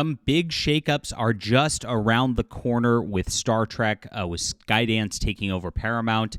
Some big shakeups are just around the corner with Star Trek, with Skydance taking over Paramount.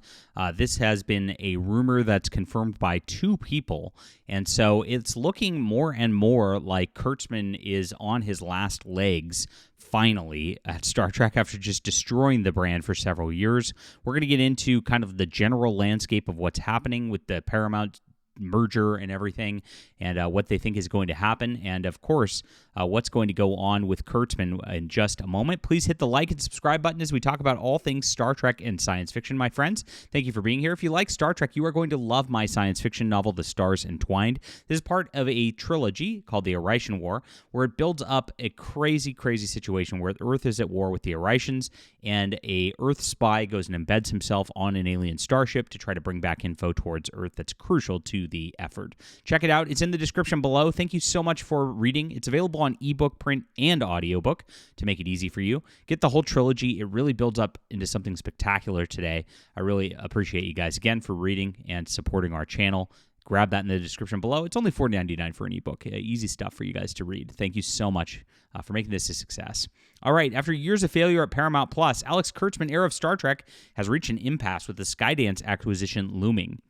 This has been a rumor that's confirmed by two people, and so it's looking more and more like Kurtzman is on his last legs, finally, at Star Trek after just destroying the brand for several years. We're going to get into kind of the general landscape of what's happening with the Paramount merger and everything, and what they think is going to happen, and of course what's going to go on with Kurtzman in just a moment. Please hit the like and subscribe button as we talk about all things Star Trek and science fiction, my friends. Thank you for being here. If you like Star Trek, you are going to love my science fiction novel, The Stars Entwined. This is part of a trilogy called The Aritian War, where it builds up a crazy situation where Earth is at war with the Aritians, and a Earth spy goes and embeds himself on an alien starship to try to bring back info towards Earth that's crucial to the effort. Check it out. It's in the description below. Thank you so much for reading. It's available on ebook, print, and audiobook to make it easy for you. Get the whole trilogy. It really builds up into something spectacular today. I really appreciate you guys again for reading and supporting our channel. Grab that in the description below. It's only $4.99 for an ebook. Easy stuff for you guys to read. Thank you so much for making this a success. All right, after years of failure at Paramount Plus, Alex Kurtzman, heir of Star Trek, has reached an impasse with the Skydance acquisition looming.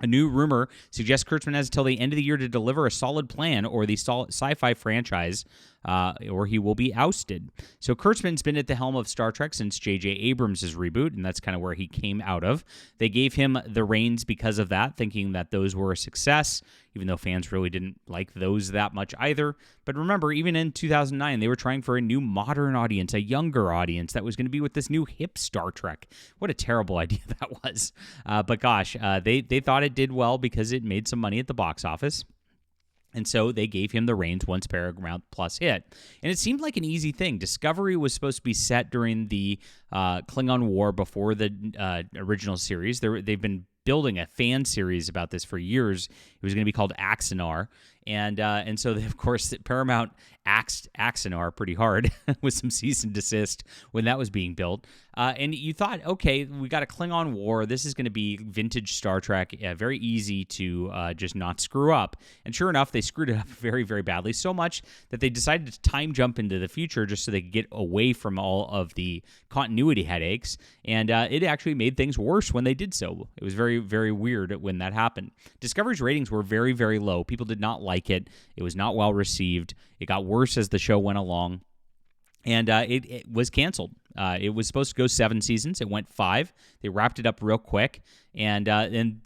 A new rumor suggests Kurtzman has until the end of the year to deliver a solid plan or the sci-fi franchise, or he will be ousted. So Kurtzman's been at the helm of Star Trek since J.J. Abrams' reboot, and that's kind of where he came out of. They gave him the reins because of that, thinking that those were a success, even though fans really didn't like those that much either. But remember, even in 2009, they were trying for a new modern audience, a younger audience that was going to be with this new hip Star Trek. What a terrible idea that was. But gosh, they thought it did well because it made some money at the box office. And so they gave him the reins once Paramount Plus hit. And it seemed like an easy thing. Discovery was supposed to be set during the Klingon War before the original series. They've been building a fan series about this for years. It was going to be called Axanar. And so, of course, Paramount axed Axanar pretty hard with some cease and desist when that was being built. And you thought, okay, we got a Klingon War. This is going to be vintage Star Trek, very easy to just not screw up. And sure enough, they screwed it up very, very badly, so much that they decided to time jump into the future just so they could get away from all of the continuity headaches. And it actually made things worse when they did so. It was very, very weird when that happened. Discovery's ratings were very, very low. People did not like it. It was not well received. It got worse as the show went along. And it was canceled. It was supposed to go 7 seasons. It went 5. They wrapped it up real quick, and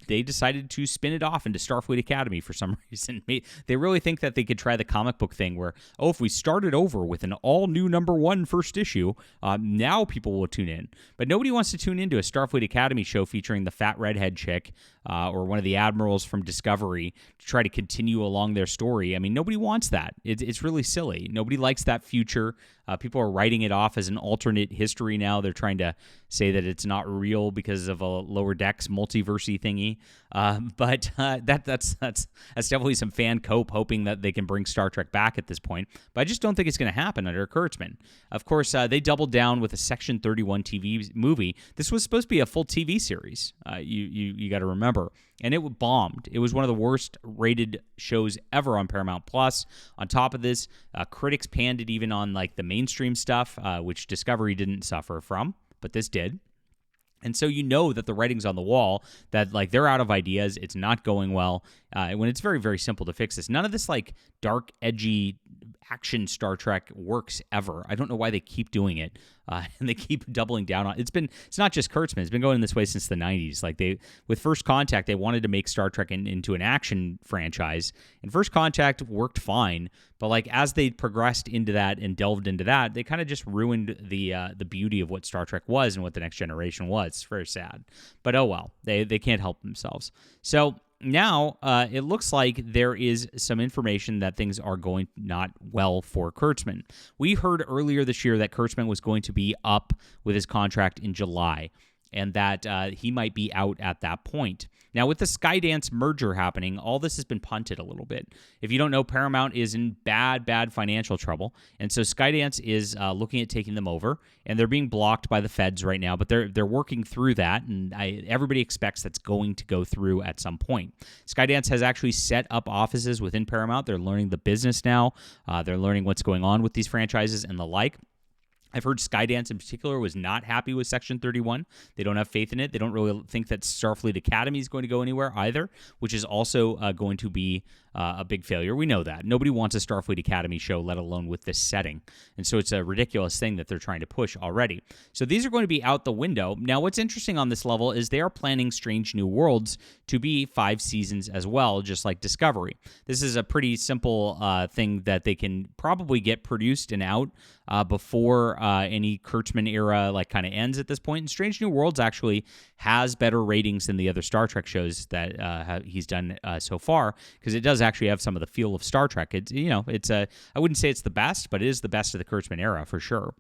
they decided to spin it off into Starfleet Academy for some reason. They really think that they could try the comic book thing where, if we started over with an all-new #1 first issue, now people will tune in. But nobody wants to tune into a Starfleet Academy show featuring the fat redhead chick or one of the admirals from Discovery to try to continue along their story. I mean, nobody wants that. It's really silly. Nobody likes that future. People are writing it off as an alternate history now. They're trying to say that it's not real because of a Lower Decks multiversey thingy. But that's definitely some fan cope hoping that they can bring Star Trek back at this point. But I just don't think it's going to happen under Kurtzman. Of course, they doubled down with a Section 31 TV movie. This was supposed to be a full TV series. You got to remember. And it bombed. It was one of the worst rated shows ever on Paramount Plus. On top of this, critics panned it even on like the mainstream stuff, which Discovery didn't suffer from, but this did. And so you know that the writing's on the wall, that like they're out of ideas, it's not going well, when it's very, very simple to fix this. None of this like dark, edgy action Star Trek works ever. I don't know why they keep doing it, and they keep doubling down on it. It's not just Kurtzman. It's been going this way since the 90s. Like with First Contact, they wanted to make Star Trek into an action franchise, and First Contact worked fine. But like as they progressed into that and delved into that, they kind of just ruined the beauty of what Star Trek was and what the Next Generation was. It's very sad. But oh well, they can't help themselves. So now it looks like there is some information that things are going not well for Kurtzman. We heard earlier this year that Kurtzman was going to be up with his contract in July. and that he might be out at that point. Now, with the Skydance merger happening, all this has been punted a little bit. If you don't know, Paramount is in bad financial trouble, and so Skydance is looking at taking them over, and they're being blocked by the feds right now, but they're working through that, and everybody expects that's going to go through at some point. Skydance has actually set up offices within Paramount. They're learning the business now. They're learning what's going on with these franchises and the like. I've heard Skydance in particular was not happy with Section 31. They don't have faith in it. They don't really think that Starfleet Academy is going to go anywhere either, which is also going to be a big failure. We know that. Nobody wants a Starfleet Academy show, let alone with this setting. And so it's a ridiculous thing that they're trying to push already. So these are going to be out the window. Now, what's interesting on this level is they are planning Strange New Worlds to be 5 seasons as well, just like Discovery. This is a pretty simple thing that they can probably get produced and out before any Kurtzman era kind of ends at this point. And Strange New Worlds actually has better ratings than the other Star Trek shows that he's done so far, because it does actually have some of the feel of Star Trek. It's I wouldn't say it's the best, but it is the best of the Kurtzman era for sure.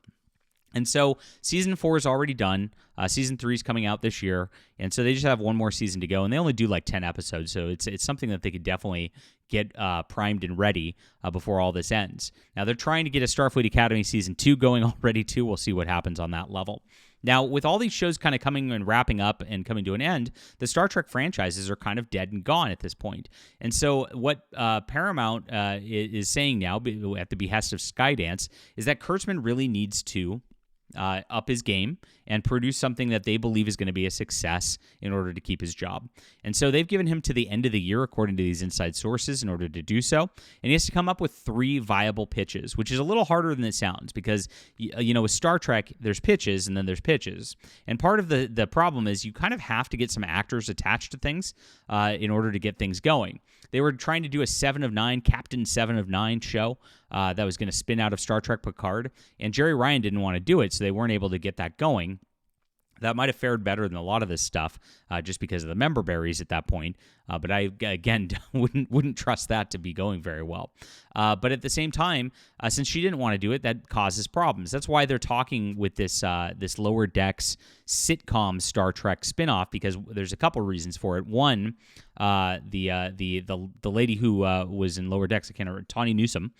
And so season 4 is already done. Season 3 is coming out this year, and so they just have one more season to go, and they only do 10 episodes, so it's something that they could definitely get primed and ready before all this ends. Now, they're trying to get a Starfleet Academy Season 2 going already, too. We'll see what happens on that level. Now, with all these shows kind of coming and wrapping up and coming to an end, the Star Trek franchises are kind of dead and gone at this point. And so what Paramount is saying now, at the behest of Skydance, is that Kurtzman really needs to up his game and produce something that they believe is going to be a success in order to keep his job. And so they've given him to the end of the year, according to these inside sources, in order to do so. And he has to come up with 3 viable pitches, which is a little harder than it sounds, because, with Star Trek, there's pitches and then there's pitches. And part of the problem is you kind of have to get some actors attached to things in order to get things going. They were trying to do a 7 of 9, Captain 7 of 9 show that was going to spin out of Star Trek Picard, and Jerry Ryan didn't want to do it, so they weren't able to get that going. That might have fared better than a lot of this stuff just because of the member berries at that point. But I, again, wouldn't trust that to be going very well. But at the same time, since she didn't want to do it, that causes problems. That's why they're talking with this Lower Decks sitcom Star Trek spinoff, because there's a couple reasons for it. One, the lady who was in Lower Decks, I can't remember, Tawny Newsome,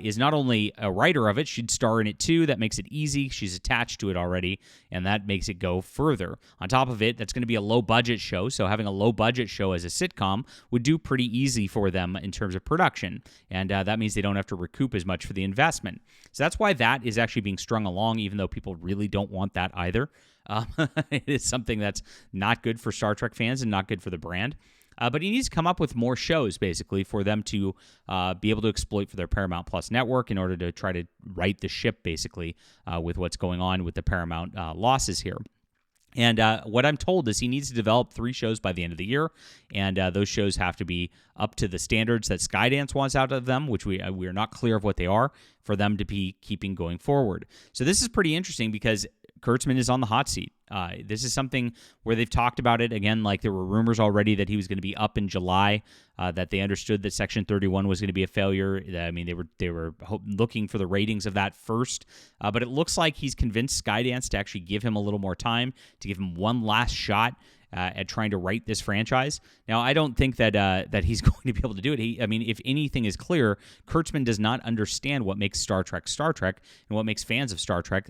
is not only a writer of it, she'd star in it too. That makes it easy. She's attached to it already, and that makes it go further. On top of it, that's going to be a low-budget show, so having a low-budget show as a sitcom would do pretty easy for them in terms of production, and that means they don't have to recoup as much for the investment. So that's why that is actually being strung along, even though people really don't want that either. It is something that's not good for Star Trek fans and not good for the brand. But he needs to come up with more shows, basically, for them to be able to exploit for their Paramount Plus network in order to try to right the ship, basically, with what's going on with the Paramount losses here. And what I'm told is he needs to develop 3 shows by the end of the year, and those shows have to be up to the standards that Skydance wants out of them, which we are not clear of what they are, for them to be keeping going forward. So this is pretty interesting because Kurtzman is on the hot seat. This is something where they've talked about it. Again, there were rumors already that he was going to be up in July, that they understood that Section 31 was going to be a failure. I mean, they were looking for the ratings of that first, but it looks like he's convinced Skydance to actually give him a little more time, to give him one last shot at trying to right this franchise. Now, I don't think that he's going to be able to do it. If anything is clear, Kurtzman does not understand what makes Star Trek and what makes fans of Star Trek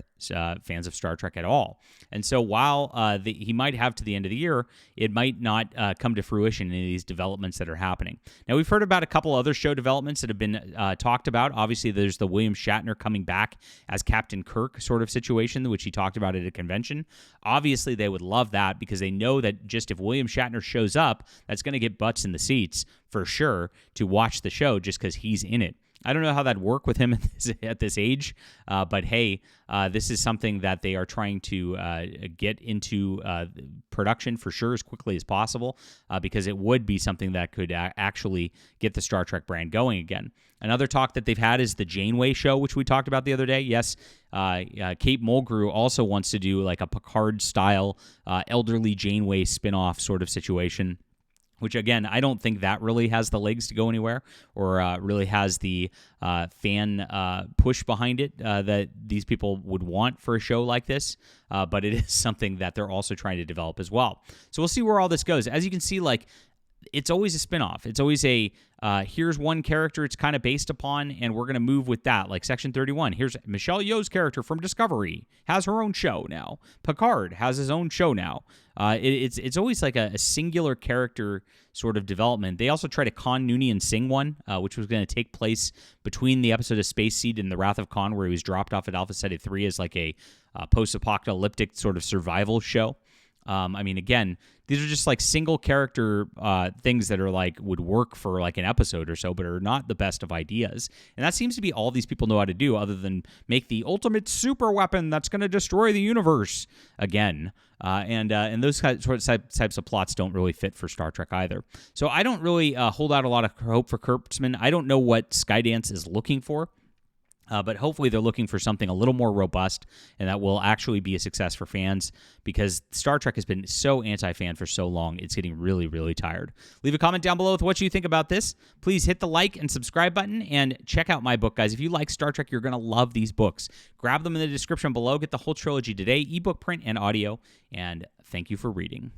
at all. And so while he might have to the end of the year, it might not come to fruition in any of these developments that are happening. Now, we've heard about a couple other show developments that have been talked about. Obviously, there's the William Shatner coming back as Captain Kirk sort of situation, which he talked about at a convention. Obviously, they would love that because they know that just if William Shatner shows up, that's going to get butts in the seats for sure to watch the show just because he's in it. I don't know how that'd work with him at this age, but hey, this is something that they are trying to get into production for sure as quickly as possible, because it would be something that could actually get the Star Trek brand going again. Another talk that they've had is the Janeway show, which we talked about the other day. Yes, Kate Mulgrew also wants to do like a Picard-style elderly Janeway spinoff sort of situation, which, again, I don't think that really has the legs to go anywhere or really has the fan push behind it that these people would want for a show like this. But it is something that they're also trying to develop as well. So we'll see where all this goes. As you can see, like, it's always a spinoff. It's always a here's one character it's kind of based upon, and we're going to move with that. Like Section 31, here's Michelle Yeoh's character from Discovery, has her own show now. Picard has his own show now. It's always like a singular character sort of development. They also try to Khan Noonien Singh one, which was going to take place between the episode of Space Seed and The Wrath of Khan, where he was dropped off at Alpha Ceti 3 as like a post-apocalyptic sort of survival show. I mean, again, these are just like single character things that are like would work for like an episode or so, but are not the best of ideas. And that seems to be all these people know how to do, other than make the ultimate super weapon that's going to destroy the universe again. And those types of plots don't really fit for Star Trek either. So I don't really hold out a lot of hope for Kurtzman. I don't know what Skydance is looking for. But hopefully they're looking for something a little more robust and that will actually be a success for fans, because Star Trek has been so anti-fan for so long, it's getting really, really tired. Leave a comment down below with what you think about this. Please hit the like and subscribe button and check out my book, guys. If you like Star Trek, you're going to love these books. Grab them in the description below. Get the whole trilogy today, ebook, print, and audio. And thank you for reading.